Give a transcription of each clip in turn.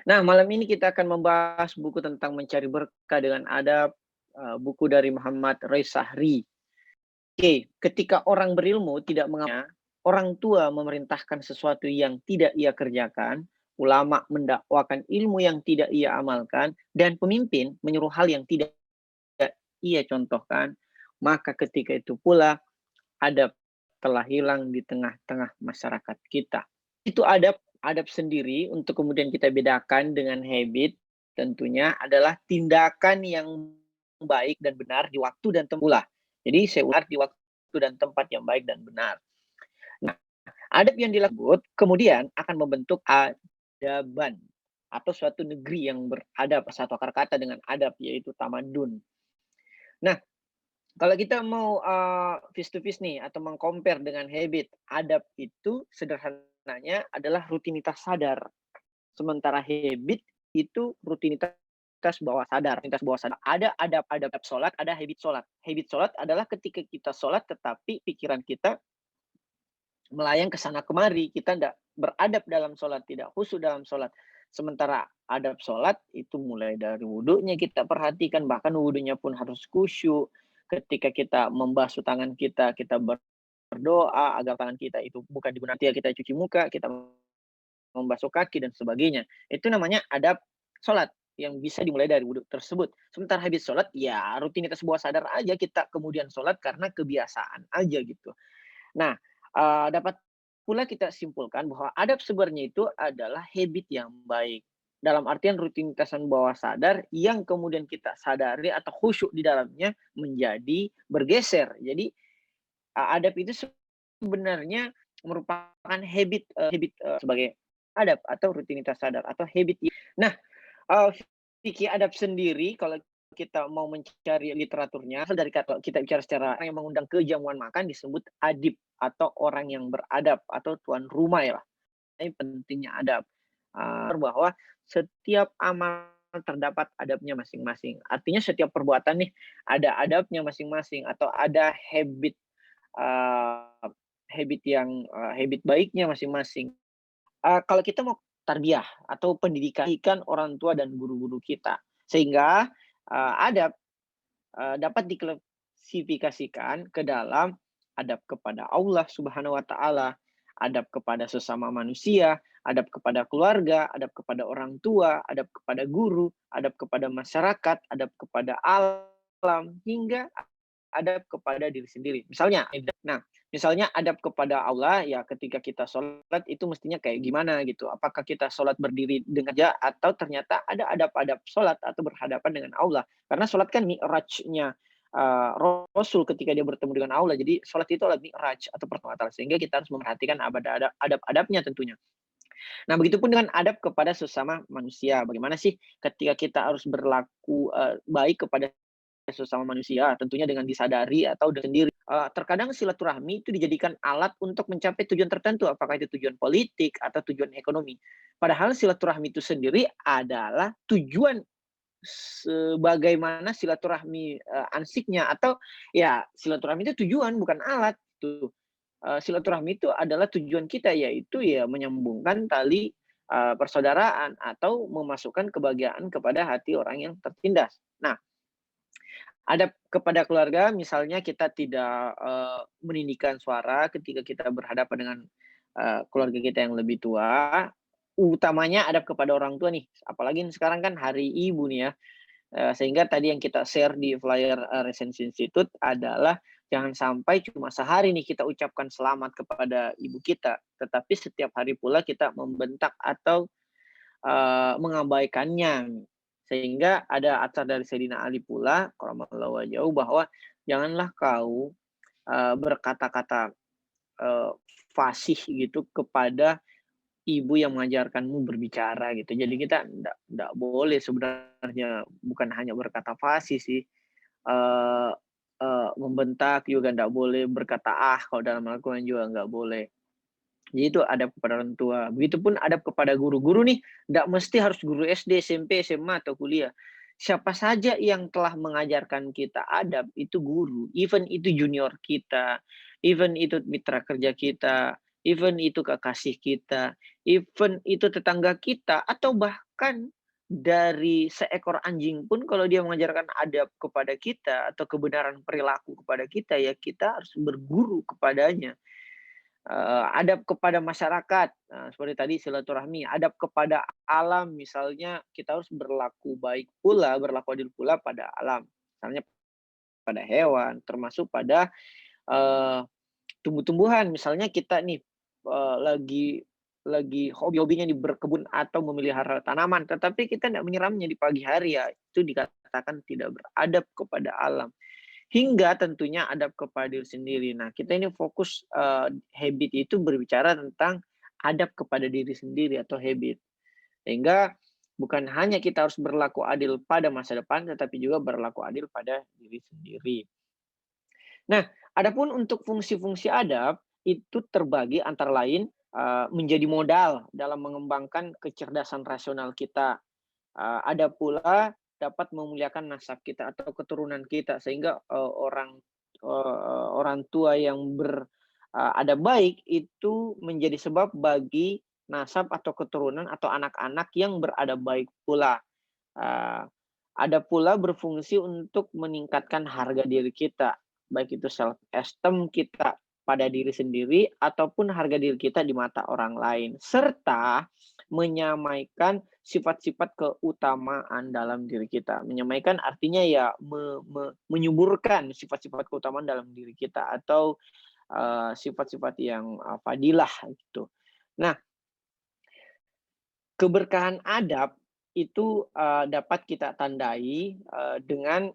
Nah, malam ini kita akan membahas buku tentang mencari berkah dengan adab, buku dari Muhammad Reza Sahri. Oke, ketika orang berilmu tidak mengamalkan, orang tua memerintahkan sesuatu yang tidak ia kerjakan, ulama mendakwakan ilmu yang tidak ia amalkan, dan pemimpin menyuruh hal yang tidak ia contohkan, maka ketika itu pula adab telah hilang di tengah-tengah masyarakat kita. Itu adab adab sendiri untuk kemudian kita bedakan dengan habit tentunya adalah tindakan yang baik dan benar di waktu dan tempat. Jadi saya ulang di waktu dan tempat yang baik dan benar. Nah, adab yang dilakukan kemudian akan membentuk adaban atau suatu negeri yang beradab, satu akar kata dengan adab yaitu tamadun. Nah, kalau kita mau, face to face nih atau meng-compare dengan habit, adab itu sederhananya adalah rutinitas sadar, sementara habit itu rutinitas bawah sadar. Rutinitas bawah sadar ada adab sholat, ada habit sholat. Habit sholat adalah ketika kita sholat tetapi pikiran kita melayang ke sana kemari, kita tidak beradab dalam sholat, tidak khusyuk dalam sholat. Sementara adab sholat itu mulai dari wudhunya kita perhatikan, bahkan wudhunya pun harus khusyuk. Ketika kita membasuh tangan kita, kita berdoa agar tangan kita itu bukan digunakan ketika kita cuci muka, kita membasuh kaki dan sebagainya. Itu namanya adab sholat yang bisa dimulai dari wudhu tersebut. Sementara habis sholat, ya rutinitas bawah sadar aja kita kemudian sholat karena kebiasaan aja gitu. Nah, dapat pula kita simpulkan bahwa adab sebenarnya itu adalah habit yang baik. Dalam artian rutinitasan bawah sadar yang kemudian kita sadari atau khusyuk di dalamnya menjadi bergeser. Jadi, adab itu sebenarnya merupakan sebagai adab atau rutinitas sadar atau habit. Nah, eee, fikih adab sendiri kalau kita mau mencari literaturnya, dari kata kita bicara secara yang mengundang kejamuan makan disebut adib atau orang yang beradab atau tuan rumah ya. Ini pentingnya adab, bahwa setiap amal terdapat adabnya masing-masing. Artinya setiap perbuatan nih ada adabnya masing-masing atau ada eee, habit baiknya masing-masing. Kalau kita mau tarbiyah atau pendidikan orang tua dan guru-guru kita, sehingga, adab, dapat diklasifikasikan ke dalam adab kepada Allah Subhanahu wa taala, adab kepada sesama manusia, adab kepada keluarga, adab kepada orang tua, adab kepada guru, adab kepada masyarakat, adab kepada alam, hingga adab kepada diri sendiri. Misalnya adab kepada Allah ya ketika kita sholat itu mestinya kayak gimana gitu. Apakah kita sholat berdiri dengan aja atau ternyata ada adab-adab sholat atau berhadapan dengan Allah. Karena sholat kan mi'rajnya Rasul ketika dia bertemu dengan Allah. Jadi sholat itu adalah mi'raj atau pertemuan. Sehingga kita harus memperhatikan adab-adabnya tentunya. Nah, begitupun dengan adab kepada sesama manusia. Bagaimana sih ketika kita harus berlaku baik kepada sesama manusia, tentunya dengan disadari atau sendiri. Terkadang silaturahmi itu dijadikan alat untuk mencapai tujuan tertentu, apakah itu tujuan politik atau tujuan ekonomi. Padahal silaturahmi itu sendiri adalah tujuan sebagaimana silaturahmi, ansiknya atau ya silaturahmi itu tujuan bukan alat, tuh. Silaturahmi itu adalah tujuan kita, yaitu ya menyambungkan tali, persaudaraan atau memasukkan kebahagiaan kepada hati orang yang tertindas. Nah, adab kepada keluarga misalnya kita tidak, meninggikan suara ketika kita berhadapan dengan, keluarga kita yang lebih tua, utamanya adab kepada orang tua nih, apalagi sekarang kan Hari Ibu nih ya, sehingga tadi yang kita share di flyer, Resensi Institute adalah jangan sampai cuma sehari nih kita ucapkan selamat kepada ibu kita, tetapi setiap hari pula kita membentak atau mengabaikannya. Sehingga ada atsar dari Sayyidina Ali pula karramallahu wajhahu bahwa, "Janganlah kau, berkata-kata, eee, fasih gitu kepada ibu yang mengajarkanmu berbicara," gitu. Jadi kita ndak boleh sebenarnya bukan hanya berkata fasih sih, eee membentak juga ndak boleh, berkata "ah" kalau dalam Al-Quran juga nggak boleh. Jadi itu adab kepada orang tua. Begitupun adab kepada guru-guru nih, nggak mesti harus guru SD, SMP, SMA, atau kuliah. Siapa saja yang telah mengajarkan kita adab, itu guru. Even itu junior kita, even itu mitra kerja kita, even itu kekasih kita, even itu tetangga kita, atau bahkan dari seekor anjing pun kalau dia mengajarkan adab kepada kita atau kebenaran perilaku kepada kita, ya kita harus berguru kepadanya. Adab kepada masyarakat, seperti tadi silaturahmi, adab kepada alam, misalnya kita harus berlaku baik pula, berlaku adil pula pada alam, misalnya pada hewan, termasuk pada eee, tumbuh-tumbuhan. Misalnya kita nih, lagi hobi-hobinya nih berkebun atau memelihara tanaman, tetapi kita tidak menyiramnya di pagi hari, ya itu dikatakan tidak beradab kepada alam. Hingga tentunya adab kepada diri sendiri. Nah, kita ini fokus, habit itu berbicara tentang adab kepada diri sendiri atau habit. Sehingga bukan hanya kita harus berlaku adil pada masa depan, tetapi juga berlaku adil pada diri sendiri. Nah, adapun untuk fungsi-fungsi adab, itu terbagi antara lain, menjadi modal dalam mengembangkan kecerdasan rasional kita. Ada pula dapat memuliakan nasab kita atau keturunan kita sehingga, orang tua yang ada baik itu menjadi sebab bagi nasab atau keturunan atau anak-anak yang beradab baik pula. Eee, ada pula berfungsi untuk meningkatkan harga diri kita, baik itu self esteem kita pada diri sendiri ataupun harga diri kita di mata orang lain, serta menyamaikan sifat-sifat keutamaan dalam diri kita. Menyamaikan artinya ya menyuburkan sifat-sifat keutamaan dalam diri kita atau, sifat-sifat yang, fadilah gitu. Nah, keberkahan adab itu, dapat kita tandai, dengan,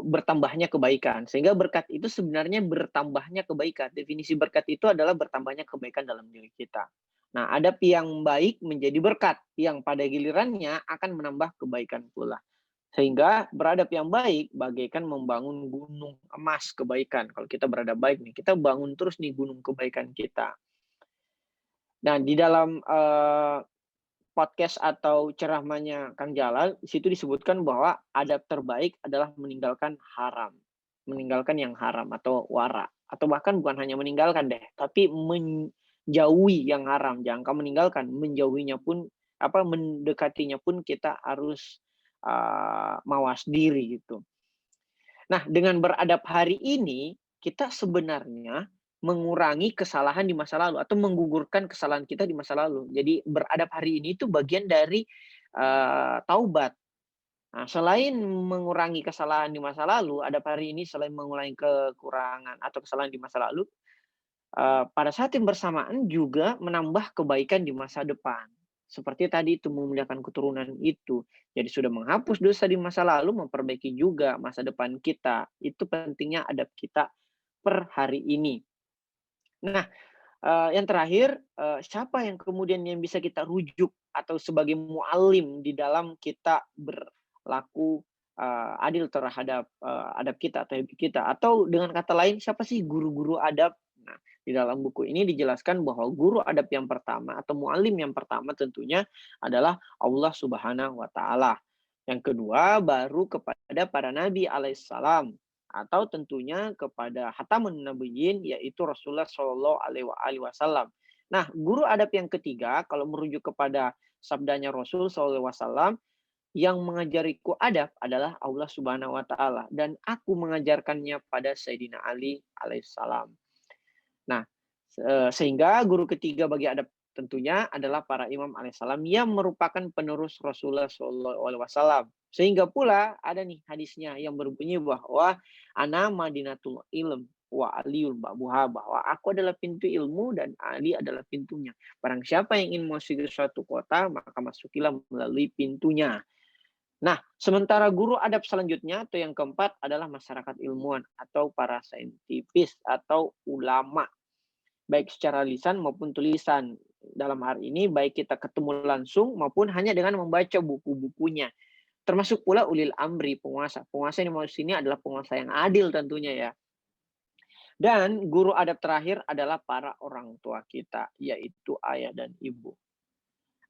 bertambahnya kebaikan. Sehingga berkat itu sebenarnya bertambahnya kebaikan. Definisi berkat itu adalah bertambahnya kebaikan dalam diri kita. Nah, adab yang baik menjadi berkat, yang pada gilirannya akan menambah kebaikan pula. Sehingga beradab yang baik bagaikan membangun gunung emas kebaikan. Kalau kita beradab baik nih, kita bangun terus nih gunung kebaikan kita. Nah, di dalam, podcast atau ceramahnya Kang Jalal, di situ disebutkan bahwa adab terbaik adalah meninggalkan haram. Meninggalkan yang haram atau wara. Atau bahkan bukan hanya meninggalkan deh, tapi menjauhi yang haram. Jangan meninggalkan, menjauhinya pun, mendekatinya pun kita harus, mawas diri gitu. Nah, dengan beradab hari ini, kita sebenarnya mengurangi kesalahan di masa lalu atau menggugurkan kesalahan kita di masa lalu. Jadi beradab hari ini itu bagian dari, taubat. Nah, selain mengurangi kesalahan di masa lalu, adab hari ini selain mengurangi kekurangan atau kesalahan di masa lalu, pada saat yang bersamaan juga menambah kebaikan di masa depan. Seperti tadi itu memuliakan keturunan itu. Jadi sudah menghapus dosa di masa lalu, memperbaiki juga masa depan kita. Itu pentingnya adab kita per hari ini. Nah, yang terakhir, siapa yang kemudian yang bisa kita rujuk atau sebagai muallim di dalam kita berlaku, adil terhadap, adab kita atau habit kita, atau dengan kata lain siapa sih guru-guru adab? Nah, di dalam buku ini dijelaskan bahwa guru adab yang pertama atau muallim yang pertama tentunya adalah Allah Subhanahu wa taala. Yang kedua baru kepada para nabi alaihissalam. Atau tentunya kepada Khatamun Nabiyyin, yaitu Rasulullah Shallallahu alaihi wasallam. Nah, guru adab yang ketiga kalau merujuk kepada sabdanya Rasul Shallallahu alaihi wasallam, yang mengajariku adab adalah Allah Subhanahu wa taala dan aku mengajarkannya pada Sayyidina Ali alaihissalam. Nah, sehingga guru ketiga bagi adab tentunya adalah para imam alaihissalam yang merupakan penerus Rasulullah Shallallahu alaihi wasallam. Sehingga pula ada nih hadisnya yang berbunyi bahwa ana madinatul ilm wa aliul babuha, bahwa aku adalah pintu ilmu dan Ali adalah pintunya. Barang siapa yang ingin masuk ke suatu kota, maka masukilah melalui pintunya. Nah, sementara guru adab selanjutnya atau yang keempat adalah masyarakat ilmuwan atau para saintifis atau ulama, baik secara lisan maupun tulisan. Dalam hal ini baik kita ketemu langsung maupun hanya dengan membaca buku-bukunya. Termasuk pula ulil amri, penguasa. Penguasa yang mau sini adalah penguasa yang adil tentunya ya. Dan guru adab terakhir adalah para orang tua kita, yaitu ayah dan ibu.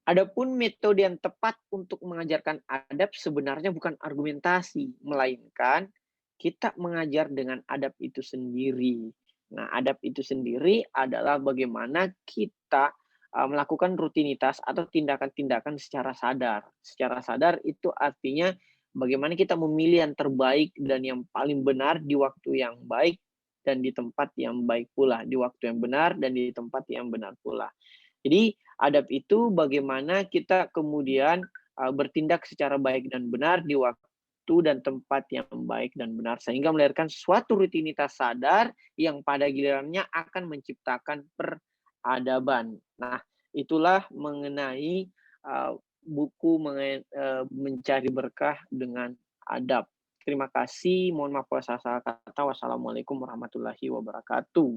Adapun metode yang tepat untuk mengajarkan adab sebenarnya bukan argumentasi, melainkan kita mengajar dengan adab itu sendiri. Nah, adab itu sendiri adalah bagaimana kita melakukan rutinitas atau tindakan-tindakan secara sadar. Secara sadar itu artinya bagaimana kita memilih yang terbaik dan yang paling benar di waktu yang baik dan di tempat yang baik pula, di waktu yang benar dan di tempat yang benar pula. Jadi adab itu bagaimana kita kemudian bertindak secara baik dan benar di waktu dan tempat yang baik dan benar sehingga melahirkan suatu rutinitas sadar yang pada gilirannya akan menciptakan peradaban. Nah, itulah mengenai buku Mencari Berkah dengan Adab. Terima kasih. Mohon maaf kalau salah kata. Wassalamualaikum warahmatullahi wabarakatuh.